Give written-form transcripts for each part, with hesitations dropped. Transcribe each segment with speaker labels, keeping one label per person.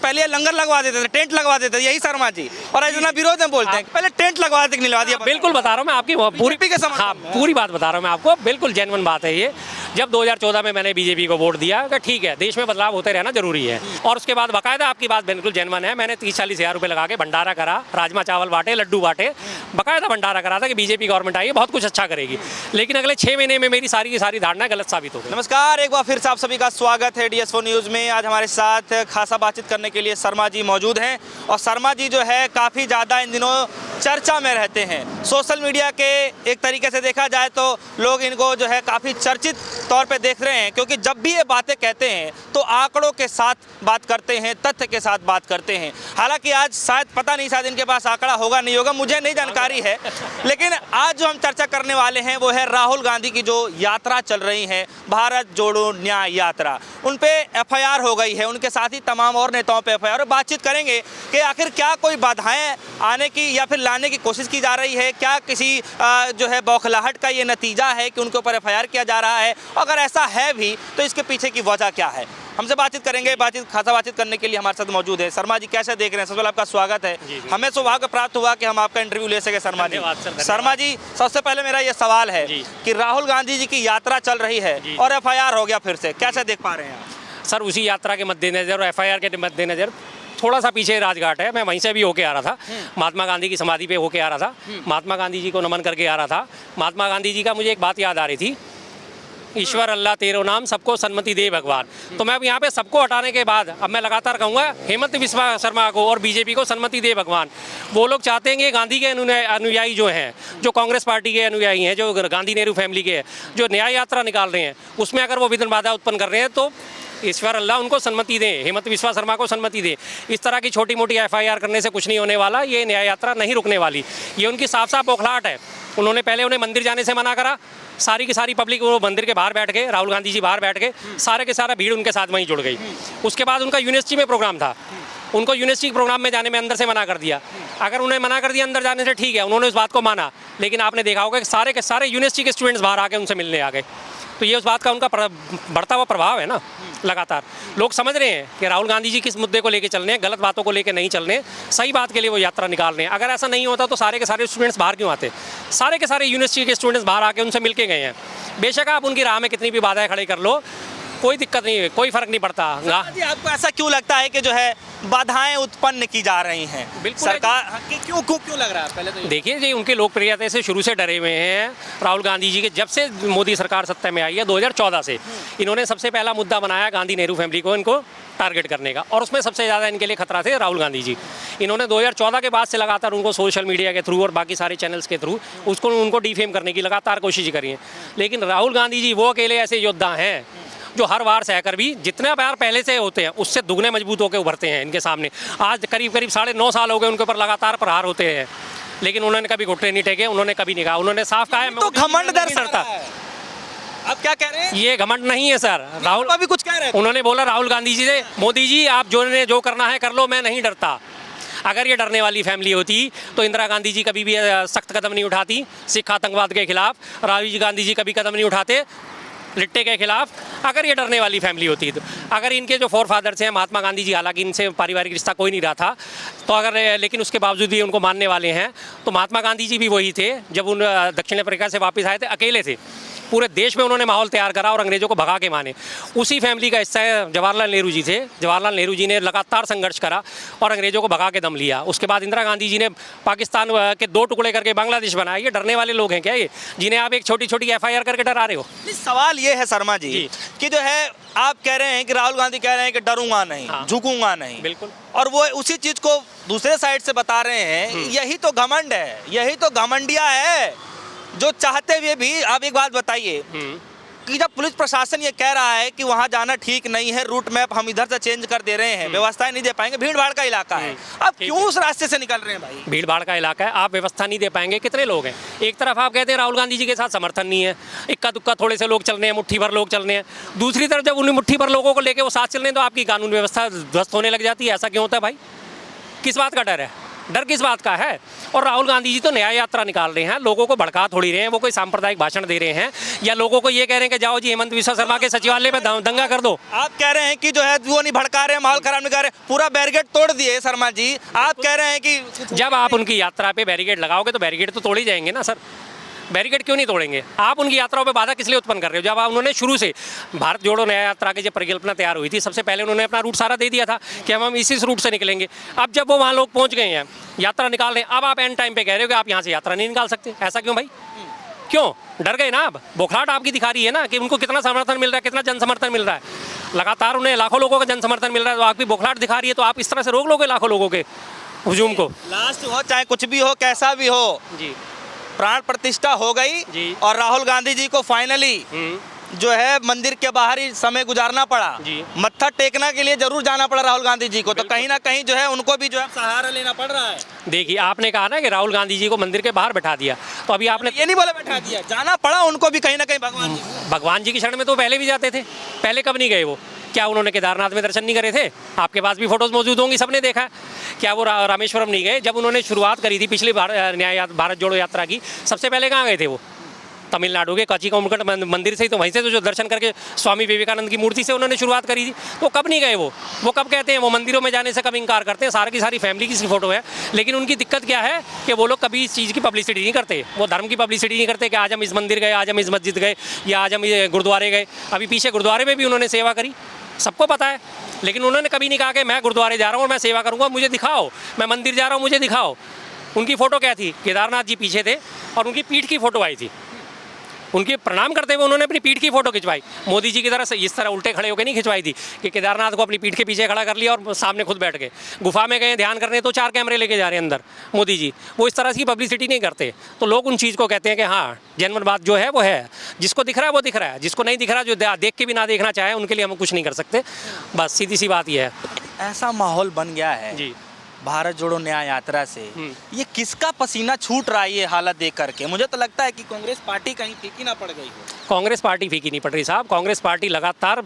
Speaker 1: पहले ये लंगर लगवा देते थे, टेंट लगवा देते थे, यही शर्मा जी, और आज इतना विरोध में बोलते हैं पहले टेंट लगवा देते निलवा दिया।
Speaker 2: बिल्कुल बता रहा हूँ मैं आपकी पूरी
Speaker 1: के समझ
Speaker 2: हाँ पूरी बात बता रहा हूँ मैं आपको, बिल्कुल जेन्युइन बात है ये। जब 2014 में मैंने बीजेपी को वोट दिया कि ठीक है देश में बदलाव होते रहना जरूरी है, और उसके बाद बाकायदा आपकी बात बिल्कुल जेन्युइन है, मैंने 30-40 हज़ार रुपये लगा के भंडारा करा, राजमा चावल बांटे, लड्डू बांटे, बाकायदा भंडारा करा था कि बीजेपी गवर्नमेंट आई है बहुत कुछ अच्छा करेगी। लेकिन अगले 6 महीने में मेरी सारी की सारी धारणा गलत साबित हो गई।
Speaker 1: नमस्कार, एक बार फिर से आप सभी का स्वागत है DS4 न्यूज़ में। आज हमारे साथ खासा बातचीत करने के लिए शर्मा जी मौजूद हैं, और शर्मा जी जो है काफ़ी ज़्यादा इन दिनों चर्चा में रहते हैं। सोशल मीडिया के एक तरीके से देखा जाए तो लोग इनको जो है काफ़ी चर्चित तौर पे देख रहे हैं, क्योंकि जब भी ये बातें कहते हैं तो आंकड़ों के साथ बात करते हैं, तथ्य के साथ बात करते हैं। हालांकि आज शायद पता नहीं, शायद इनके पास आंकड़ा होगा नहीं होगा, मुझे नहीं जानकारी है, लेकिन आज जो हम चर्चा करने वाले हैं वो है राहुल गांधी की जो यात्रा चल रही है, भारत जोड़ो न्याय यात्रा। उन पे FIR हो गई है, उनके साथ ही तमाम और नेताओं पे FIR। बातचीत करेंगे कि आखिर क्या कोई बाधाएं आने की या फिर लाने की कोशिश की जा रही है, क्या किसी जो है बौखलाहट का ये नतीजा है कि उनके ऊपर FIR किया जा रहा है, अगर ऐसा है भी तो इसके पीछे की वजह क्या है। हमसे बातचीत करेंगे। खासा बातचीत करने के लिए हमारे साथ मौजूद है शर्मा जी। कैसे देख रहे हैं? सबसे पहले आपका स्वागत है। हमें सौभाग्य प्राप्त हुआ कि हम आपका इंटरव्यू ले सके शर्मा जी। शर्मा जी, सबसे पहले मेरा ये सवाल है कि राहुल गांधी जी की यात्रा चल रही है और FIR हो गया फिर से, कैसे देख पा रहे हैं आप?
Speaker 2: सर उसी यात्रा के मद्देनजर और FIR के मद्देनजर थोड़ा सा पीछे राजघाट है, मैं वहीं से भी होके आ रहा था, महात्मा गांधी की समाधि पे होके आ रहा था, महात्मा गांधी जी को नमन करके आ रहा था। महात्मा गांधी जी का मुझे एक बात याद आ रही थी, ईश्वर अल्लाह तेरो नाम सबको सन्मति दे भगवान। तो मैं अब यहाँ पे सबको हटाने के बाद अब मैं लगातार कहूँगा हेमंत विश्वा शर्मा को और बीजेपी को सन्मति दे भगवान। वो लोग चाहते हैं कि गांधी के अनुयायी जो हैं, जो कांग्रेस पार्टी के अनुयायी हैं, जो गांधी नेहरू फैमिली के हैं, जो न्याय यात्रा निकाल रहे हैं, उसमें अगर वो विघ्न बाधा उत्पन्न कर रहे हैं तो ईश्वर अल्लाह उनको सन्मति दें, हेमंत विश्वा शर्मा को सन्मति दें। इस तरह की छोटी मोटी FIR करने से कुछ नहीं होने वाला, ये न्याय यात्रा नहीं रुकने वाली। ये उनकी साफ साफ बौखलाहट है। उन्होंने पहले उन्हें मंदिर जाने से मना करा, सारी की सारी पब्लिक वो मंदिर के बाहर बैठ गए, राहुल गांधी जी बाहर बैठ गए, सारे के सारा भीड़ उनके साथ वहीं जुड़ गई। उसके बाद उनका यूनिवर्सिटी में प्रोग्राम था, उनको यूनिवर्सिटी प्रोग्राम में जाने में अंदर से मना कर दिया। अगर उन्हें मना कर दिया अंदर जाने से ठीक है, उन्होंने उस बात को माना, लेकिन आपने देखा होगा कि सारे के सारे यूनिवर्सिटी के स्टूडेंट्स बाहर आके उनसे मिलने आ गए। तो ये उस बात का उनका बढ़ता हुआ प्रभाव है ना। लगातार लोग समझ रहे हैं कि राहुल गांधी जी किस मुद्दे को लेकर चल रहे हैं, गलत बातों को लेकर नहीं चल रहे हैं, सही बात के लिए वो यात्रा निकाल रहे हैं। अगर ऐसा नहीं होता तो सारे के सारे स्टूडेंट्स बाहर क्यों आते? सारे के सारे यूनिवर्सिटी के स्टूडेंट्स बाहर आके उनसे मिलके गए हैं। बेशक आप उनकी राह में कितनी भी बाधाएं खड़ी कर लो, कोई दिक्कत नहीं है, कोई फर्क नहीं पड़ता।
Speaker 1: आपको ऐसा क्यों लगता है कि जो है बाधाएं उत्पन्न की जा रही हैं?
Speaker 2: बिल्कुल
Speaker 1: सरकार क्यों लग रहा है? पहले तो
Speaker 2: देखिए जी, उनके लोकप्रियता से शुरू से डरे हुए हैं राहुल गांधी जी के। जब से मोदी सरकार सत्ता में आई है 2014 से, इन्होंने सबसे पहला मुद्दा बनाया गांधी नेहरू फैमिली को इनको टारगेट करने का, और उसमें सबसे ज़्यादा इनके लिए खतरा थे राहुल गांधी जी। इन्होंने 2014 के बाद से लगातार उनको सोशल मीडिया के थ्रू और बाकी सारे चैनल्स के थ्रू उनको डिफेम करने की लगातार कोशिश करी है। लेकिन राहुल गांधी जी वो अकेले ऐसे योद्धा हैं जो हर वार सहकर भी जितने बार पहले से होते हैं उससे दुगने मजबूत होकर उभरते हैं इनके सामने। आज करीब 9.5 साल हो गए उनके ऊपर लगातार प्रहार होते हैं, लेकिन उन्होंने कभी घुटने नहीं टेके, उन्होंने कभी नहीं कहा, उन्होंने साफ कहा है
Speaker 1: तो घमंड दर्शाता है। आप क्या कह रहे हैं?
Speaker 2: ये घमंड नहीं है सर। राहुल
Speaker 1: अभी कुछ कह रहे हैं,
Speaker 2: उन्होंने बोला राहुल गांधी जी से, मोदी जी आप जो करना है कर लो, मैं नहीं डरता। अगर ये डरने वाली फैमिली होती तो इंदिरा गांधी जी कभी भी सख्त कदम नहीं उठाती सिख आतंकवाद के खिलाफ, राजीव गांधी जी कभी कदम नहीं उठाते लिट्टे के खिलाफ। अगर ये डरने वाली फैमिली होती तो अगर इनके जो फोर फादर्स हैं महात्मा गांधी जी, हालांकि इनसे पारिवारिक रिश्ता कोई नहीं रहा था, तो अगर लेकिन उसके बावजूद भी उनको मानने वाले हैं, तो महात्मा गांधी जी भी वही थे जब उन दक्षिण अफ्रीका से वापस आए थे, अकेले थे। पूरे देश में उन्होंने माहौल तैयार करा और अंग्रेजों को भगा के माने। उसी फैमिली का हिस्सा है जवाहरलाल नेहरू जी थे। जवाहरलाल नेहरू जी ने लगातार संघर्ष करा और अंग्रेजों को भगा के दम लिया। उसके बाद इंदिरा गांधी जी ने पाकिस्तान के 2 टुकड़े करके बांग्लादेश बनाया। ये डरने वाले लोग हैं क्या ये, जिन्हें आप एक छोटी छोटी FIR करके डरा रहे हो?
Speaker 1: सवाल ये है शर्मा जी कि जो है आप कह रहे हैं कि राहुल गांधी कह रहे हैं कि डरूंगा नहीं, झुकूंगा नहीं,
Speaker 2: बिल्कुल,
Speaker 1: और वो उसी चीज को दूसरे साइड से बता रहे हैं। यही तो घमंड है, यही तो घमंडिया है, जो चाहते हुए भी। आप एक बात बताइए कि जब पुलिस प्रशासन ये कह रहा है कि वहाँ जाना ठीक नहीं है, रूट मैप हम इधर से चेंज कर दे रहे हैं, व्यवस्थाएं नहीं दे पाएंगे, भीड़ भाड़ का इलाका है, आप क्यों उस रास्ते से निकल रहे हैं भाई?
Speaker 2: भीड़ भाड़ का इलाका है, आप व्यवस्था नहीं दे पाएंगे। कितने लोग हैं? एक तरफ आप कहते हैं राहुल गांधी जी के साथ समर्थन नहीं है, इक्का दुक्का थोड़े से लोग चल रहे हैं, मुट्ठी भर लोग चल रहे हैं। दूसरी तरफ जब उन मुट्ठी भर लोगों को लेकर वो साथ चल रहे हैं तो आपकी कानून व्यवस्था ध्वस्त होने लग जाती है। ऐसा क्यों होता है भाई? किस बात का डर है? डर किस बात का है? और राहुल गांधी जी तो न्याय यात्रा निकाल रहे हैं, लोगों को भड़का थोड़ी रहे हैं, वो कोई सांप्रदायिक भाषण दे रहे हैं या लोगों को ये कह रहे हैं कि जाओ जी हेमंत विश्व शर्मा के सचिवालय में दंगा कर दो।
Speaker 1: आप कह रहे हैं कि जो है वो नहीं भड़का रहे, माहौल खराब नहीं कर रहे, पूरा बैरिकेड तोड़ दिए शर्मा जी। आप कह रहे हैं कि
Speaker 2: जब आप उनकी यात्रा पे बैरिकेड लगाओगे तो बैरिकेड तो तोड़ ही जाएंगे ना सर। बैरिकेड क्यों नहीं तोड़ेंगे? आप उनकी यात्राओं पे बाधा किस लिए उत्पन्न कर रहे हो? जब आप उन्होंने शुरू से भारत जोड़ो न्याय यात्रा की जब परिकल्पना तैयार हुई थी, सबसे पहले उन्होंने अपना रूट सारा दे दिया था कि हम इस रूट से निकलेंगे। अब जब वो वहाँ लोग पहुँच गए हैं, यात्रा निकाल रहे हैं, अब आप एंड टाइम पे कह रहे हो कि आप यहाँ से यात्रा नहीं निकाल सकते। ऐसा क्यों भाई? क्यों डर गए ना? आप बौखलाहट आपकी दिखा रही है ना कि उनको कितना समर्थन मिल रहा है, कितना जन समर्थन मिल रहा है। लगातार उन्हें लाखों लोगों का जन समर्थन मिल रहा है, तो आपकी बौखलाहट दिखा रही है। तो आप इस तरह से रोक लोगे लाखों लोगों के हुजूम को?
Speaker 1: लास्ट हो चाहे कुछ भी हो, कैसा भी हो,
Speaker 2: जी
Speaker 1: प्राण प्रतिष्ठा हो गई
Speaker 2: जी।
Speaker 1: और राहुल गांधी जी को फाइनली जो है मंदिर के बाहर ही समय गुजारना पड़ा
Speaker 2: जी।
Speaker 1: मत्था टेकने के लिए जरूर जाना पड़ा राहुल गांधी जी को। तो कहीं ना कहीं जो है उनको भी जो है सहारा लेना पड़ रहा है।
Speaker 2: देखिए, आपने कहा ना कि राहुल गांधी जी को मंदिर के बाहर बैठा दिया, तो अभी आपने
Speaker 1: ये नहीं बोला बैठा दिया, जाना पड़ा उनको भी कहीं ना कहीं भगवान जी को।
Speaker 2: भगवान जी की शरण में तो पहले भी जाते थे, पहले कब नहीं गए वो? क्या उन्होंने केदारनाथ में दर्शन नहीं करे थे? आपके पास भी फोटोज मौजूद होंगी, सबने देखा है। क्या वो रामेश्वरम नहीं गए? जब उन्होंने शुरुआत करी थी पिछली भारत जोड़ो यात्रा की, सबसे पहले कहाँ गए थे वो? तमिलनाडु के काची कोमुकट मंदिर से ही, तो वहीं से तो जो दर्शन करके स्वामी विवेकानंद की मूर्ति से उन्होंने शुरुआत करी थी। तो कब नहीं गए वो कब कहते हैं? वो मंदिरों में जाने से कब इंकार करते हैं? सारी की सारी फैमिली की फोटो है। लेकिन उनकी दिक्कत क्या है कि वो लोग कभी इस चीज़ की पब्लिसिटी नहीं करते, वो धर्म की पब्लिसिटी नहीं करते कि आज हम इस मंदिर गए, आज हम इस मस्जिद गए, या आज हम ये गुरुद्वारे गए। अभी पीछे गुरुद्वारे में भी उन्होंने सेवा करी, सबको पता है। लेकिन उन्होंने कभी नहीं कहा कि मैं गुरुद्वारे जा रहा हूँ और मैं सेवा करूँगा, मुझे दिखाओ। मैं मंदिर जा रहा हूँ, मुझे दिखाओ। उनकी फ़ोटो क्या थी? केदारनाथ जी पीछे थे और उनकी पीठ की फ़ोटो आई थी। उनके प्रणाम करते हुए उन्होंने अपनी पीठ की फोटो खिंचवाई। मोदी जी की तरह से इस तरह उल्टे खड़े होकर नहीं खिंचवाई थी कि केदारनाथ को अपनी पीठ के पीछे खड़ा कर लिया और सामने खुद बैठ गए। गुफा में गए ध्यान करने तो 4 कैमरे लेके जा रहे हैं अंदर मोदी जी। वो इस तरह की पब्लिसिटी नहीं करते। तो लोग उन चीज़ को कहते हैं कि हाँ, जेन्युइन बात जो है वो है। जिसको दिख रहा है वो दिख रहा है, जिसको नहीं दिख रहा, जो देख के भी ना देखना चाहे, उनके लिए हम कुछ नहीं कर सकते। बस सीधी सी बात यह है।
Speaker 1: ऐसा माहौल बन गया है
Speaker 2: जी,
Speaker 1: भारत जोड़ो न्याय यात्रा से। ये किसका पसीना छूट रहा है ये हालत देख करके? मुझे तो लगता है कि कांग्रेस पार्टी कहीं फीकी ना पड़ गई हो।
Speaker 2: कांग्रेस पार्टी फीकी नहीं पड़ रही साहब। कांग्रेस पार्टी लगातार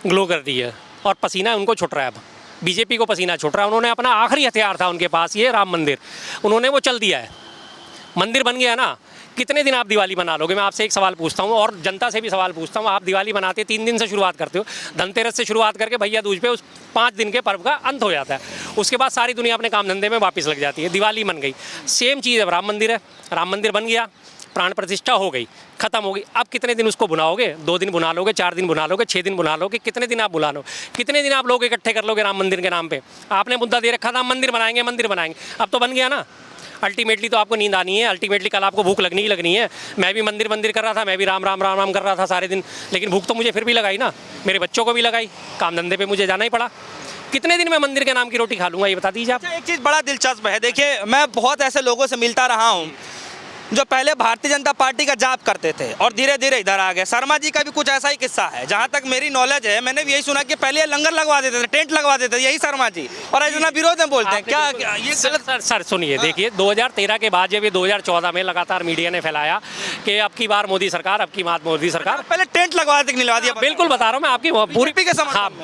Speaker 2: ग्लो कर रही है और पसीना उनको छूट रहा है। अब बीजेपी को पसीना छूट रहा है। उन्होंने अपना आखिरी हथियार था उनके पास, ये राम मंदिर, उन्होंने वो चल दिया है। मंदिर बन गया ना, कितने दिन आप दिवाली मना लोगे? मैं आपसे एक सवाल पूछता हूँ और जनता से भी सवाल पूछता हूँ। आप दिवाली मनाते 3 दिन से शुरुआत करते हो, धनतेरस से शुरुआत करके भैया दूज पे उस 5 दिन के पर्व का अंत हो जाता है। उसके बाद सारी दुनिया अपने काम धंधे में वापस लग जाती है। दिवाली मन गई, सेम चीज़ है। राम मंदिर है, राम मंदिर बन गया, प्राण प्रतिष्ठा हो गई, खत्म हो गई। अब कितने दिन उसको बुनाओगे? 2 दिन बुना लोगे, 4 दिन बुना लोगे, 6 दिन बुना लोगे? कितने दिन आप बुला लो? कितने दिन आप लोग इकट्ठे कर लोगे राम मंदिर के नाम पे? आपने मुद्दा दे रखा था मंदिर बनाएंगे, मंदिर बनाएंगे। अब तो बन गया ना। अल्टीमेटली तो आपको नींद आनी है, अल्टीमेटली कल आपको भूख लगनी ही लगनी है। मैं भी मंदिर मंदिर कर रहा था, मैं भी राम राम राम राम कर रहा था सारे दिन, लेकिन भूख तो मुझे फिर भी लगाई ना, मेरे बच्चों को भी लगाई, काम धंधे पे मुझे जाना ही पड़ा। कितने दिन मैं मंदिर के नाम की रोटी खा लूँगा, ये बता दीजिए आप।
Speaker 1: एक चीज़ बड़ा दिलचस्प है, देखिए मैं बहुत ऐसे लोगों से मिलता रहा हूँ जो पहले भारतीय जनता पार्टी का जाप करते थे और धीरे धीरे इधर आ गए। शर्मा जी का भी कुछ ऐसा ही किस्सा है। जहाँ तक मेरी नॉलेज है, मैंने भी यही सुना कि पहले ये लंगर लगवा देते थे, टेंट लगवा देते थे, यही शर्मा जी, और इतना विरोध में बोलते हैं। क्या ये गलत?
Speaker 2: सर सुनिए, देखिए 2013 के बाद जब ये 2014 में लगातार मीडिया ने फैलाया कि अब की बार मोदी सरकार, अब की बार मोदी सरकार,
Speaker 1: पहले टेंट लगवा देते निलवा दिया।
Speaker 2: बिल्कुल बता रहा हूँ मैं आपकी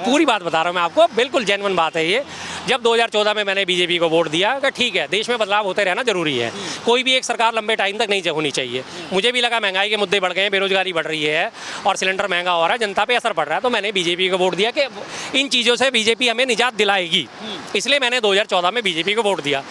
Speaker 2: पूरी बात बता रहा हूँ मैं आपको, बिल्कुल जेन्युइन बात है ये। जब 2014 में मैंने बीजेपी को वोट दिया कि ठीक है, देश में बदलाव होते रहना जरूरी है, कोई भी एक सरकार लंबे टाइम तक नहीं होनी चाहिए। मुझे भी लगा महंगाई के मुद्दे बढ़ गए हैं, बेरोजगारी बढ़ रही है और सिलेंडर महंगा हो रहा है, जनता पे असर पड़ रहा है, तो मैंने बीजेपी को वोट दिया कि इन चीज़ों से बीजेपी हमें निजात दिलाएगी। इसलिए मैंने 2014 में बीजेपी को वोट दिया।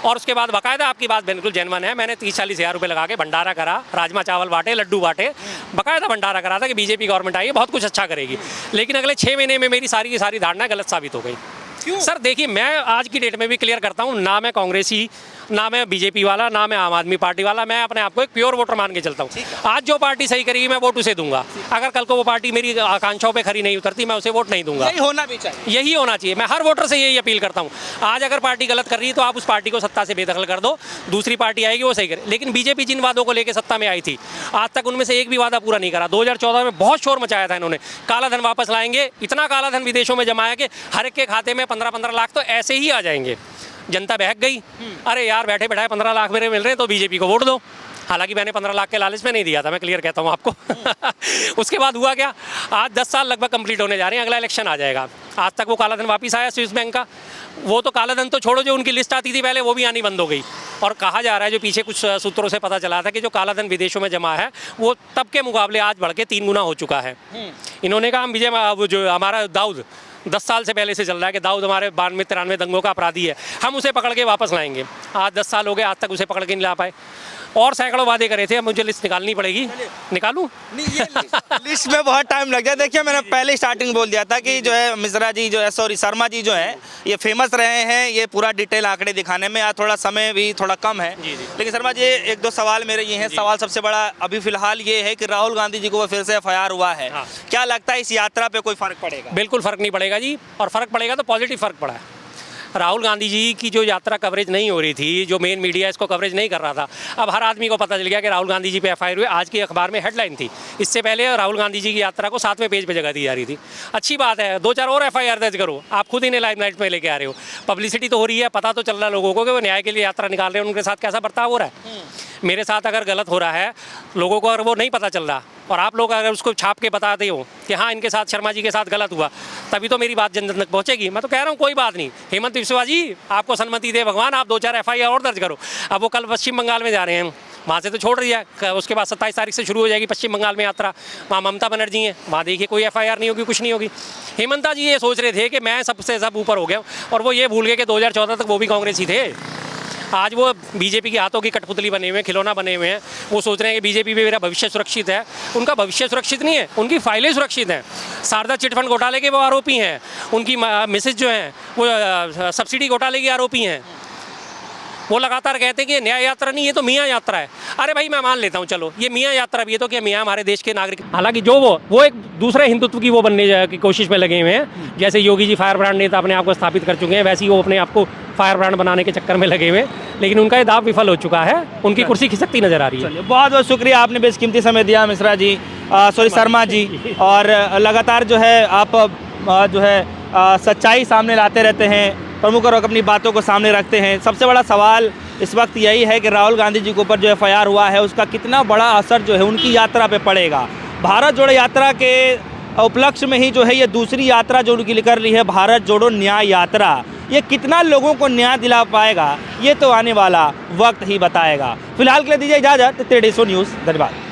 Speaker 2: और उसके बाद बाकायदा, आपकी बात बिल्कुल जेन्युइन है, मैंने 30-40 हज़ार रुपये लगा के भंडारा करा, राजमा चावल बांटे, लड्डू बांटे, बाकायदा भंडारा करा था कि बीजेपी गवर्नमेंट आई है, बहुत कुछ अच्छा करेगी। लेकिन अगले 6 महीने में मेरी सारी की सारी धारणा गलत साबित हो गई।
Speaker 1: क्यों?
Speaker 2: सर देखिए, मैं आज की डेट में भी क्लियर करता हूँ, ना मैं कांग्रेसी, ना मैं बीजेपी वाला, ना मैं आम आदमी पार्टी वाला, मैं अपने आप को एक प्योर वोटर मान के चलता हूँ। आज जो पार्टी सही करेगी मैं वोट उसे दूंगा। अगर कल को वो पार्टी मेरी आकांक्षाओं पे खरी नहीं उतरती, मैं उसे वोट नहीं दूंगा।
Speaker 1: यही होना भी चाहिए,
Speaker 2: यही होना चाहिए। मैं हर वोटर से यही अपील करता हूँ। आज अगर पार्टी गलत कर रही है तो आप उस पार्टी को सत्ता से बेदखल कर दो, दूसरी पार्टी आएगी वो सही करे। लेकिन बीजेपी जिन वादों को लेकर सत्ता में आई थी, आज तक उनमें से एक भी वादा पूरा नहीं करा। 2014 में बहुत शोर मचाया था इन्होंने, काला धन वापस लाएंगे, इतना काला धन विदेशों में जमाया कि हर एक के खाते में 15-15 लाख तो ऐसे ही आ जाएंगे। जनता बहक गई, अरे यार बैठे बैठाए 15 लाख मेरे मिल रहे हैं तो बीजेपी को वोट दो। हालांकि मैंने 15 लाख के लालच में नहीं दिया था, मैं क्लियर कहता हूँ आपको। उसके बाद हुआ क्या, आज 10 साल लगभग कंप्लीट होने जा रहे हैं, अगला इलेक्शन आ जाएगा। आज तक वो काला धन वापस आया स्विस बैंक का? वो तो काला धन तो छोड़ो, जो उनकी लिस्ट आती थी पहले वो भी आनी बंद हो गई। और कहा जा रहा है, जो पीछे कुछ सूत्रों से पता चला था, कि जो काला धन विदेशों में जमा है वो तब के मुकाबले आज बढ़ के 3 गुना हो चुका है। इन्होंने कहा हम विजय, वो जो हमारा दाऊद 10 साल से पहले से चल रहा है कि दाऊद हमारे 92-93 दंगों का अपराधी है, हम उसे पकड़ के वापस लाएंगे। आज 10 साल हो गए, आज तक उसे पकड़ के नहीं ला पाए। और सैकड़ों वादे करे थे, अब मुझे लिस्ट निकालनी पड़ेगी। निकालूं?
Speaker 1: नहीं, ये लिस्ट में बहुत टाइम लग जाए। देखिए, मैंने पहले स्टार्टिंग बोल दिया था कि जो है मिश्रा जी जो है, सॉरी शर्मा जी जो है, ये फेमस रहे हैं ये पूरा डिटेल आंकड़े दिखाने में। आज थोड़ा समय भी थोड़ा कम है। लेकिन शर्मा जी, 1-2 सवाल मेरे ये हैं। सवाल सबसे बड़ा अभी फिलहाल ये है कि राहुल गांधी जी को फिर से FIR हुआ है।
Speaker 2: हाँ।
Speaker 1: क्या लगता है इस यात्रा पे कोई फर्क पड़ेगा?
Speaker 2: बिल्कुल फ़र्क नहीं पड़ेगा जी, और फ़र्क पड़ेगा तो पॉजिटिव फ़र्क पड़ा है। राहुल गांधी जी की जो यात्रा कवरेज नहीं हो रही थी, जो मेन मीडिया इसको कवरेज नहीं कर रहा था, अब हर आदमी को पता चल गया कि राहुल गांधी जी पे FIR हुए। आज की अखबार में हेडलाइन थी। इससे पहले राहुल गांधी जी की यात्रा को 7वें पेज पे जगह दी जा रही थी। अच्छी बात है, 2-4 और FIR दर्ज करो। आप खुद इन्हें लाइमलाइट में लेके आ रहे हो, पब्लिसिटी तो हो रही है, पता तो चल रहा है लोगों को कि वो न्याय के लिए यात्रा निकाल रहे हैं, उनके साथ कैसा बर्ताव हो रहा है। मेरे साथ अगर गलत हो रहा है, लोगों को अगर वो नहीं पता चल रहा, और आप लोग अगर उसको छाप के बताते हो कि हाँ इनके साथ, शर्मा जी के साथ गलत हुआ, तभी तो मेरी बात जन जन तक पहुँचेगी। मैं तो कह रहा हूँ कोई बात नहीं, हेमंत बिस्वा जी आपको सन्मति दे भगवान, आप 2-4 FIR और दर्ज करो। अब वो कल पश्चिम बंगाल में जा रहे हैं, वहाँ से तो छोड़ दिया, उसके बाद 27 तारीख से शुरू हो जाएगी पश्चिम बंगाल में यात्रा। वहाँ ममता बनर्जी हैं, वहाँ देखिए कोई FIR नहीं होगी, कुछ नहीं होगी। हेमंता जी ये सोच रहे थे कि मैं सबसे सब ऊपर हो गया, और वो ये भूल गए कि 2014 तक वो भी कांग्रेस ही थे। आज वो बीजेपी के हाथों की कठपुतली बने हुए हैं, खिलौना बने हुए हैं। वो सोच रहे हैं कि बीजेपी में मेरा भविष्य सुरक्षित है। उनका भविष्य सुरक्षित नहीं है, उनकी फाइलें सुरक्षित हैं। शारदा चिटफंड घोटाले के वो आरोपी हैं, उनकी मिसेज जो हैं वो सब्सिडी घोटाले की आरोपी हैं। वो लगातार कहते हैं कि ये न्याय यात्रा नहीं, ये तो मियाँ यात्रा है। अरे भाई मैं मान लेता हूँ, चलो ये मियाँ यात्रा भी है, तो क्या मियाँ हमारे देश के नागरिक, हालांकि जो वो एक दूसरे हिंदुत्व की वो बनने की कोशिश में लगे हुए हैं। जैसे योगी जी फायर ब्रांड नेता अपने आप को स्थापित कर चुके हैं, वैसे ही वो अपने आप को फायर ब्रांड बनाने के चक्कर में लगे हुए हैं। लेकिन उनका ये दाव विफल हो चुका है, उनकी कुर्सी खिसकती नजर आ रही है।
Speaker 1: बहुत बहुत शुक्रिया, आपने बेशकीमती समय दिया मिश्रा जी, सॉरी शर्मा जी। और लगातार जो है आप जो है सच्चाई सामने लाते रहते हैं, प्रमुख और अपनी बातों को सामने रखते हैं। सबसे बड़ा सवाल इस वक्त यही है कि राहुल गांधी जी के ऊपर जो FIR हुआ है उसका कितना बड़ा असर जो है उनकी यात्रा पे पड़ेगा। भारत जोड़ो यात्रा के उपलक्ष्य में ही जो है ये दूसरी यात्रा जो उनकी निकल रही है, भारत जोड़ो न्याय यात्रा, ये कितना लोगों को न्याय दिला पाएगा ये तो आने वाला वक्त ही बताएगा। फिलहाल के लिए दीजिए इजाज़त। 3D शो न्यूज़, धन्यवाद।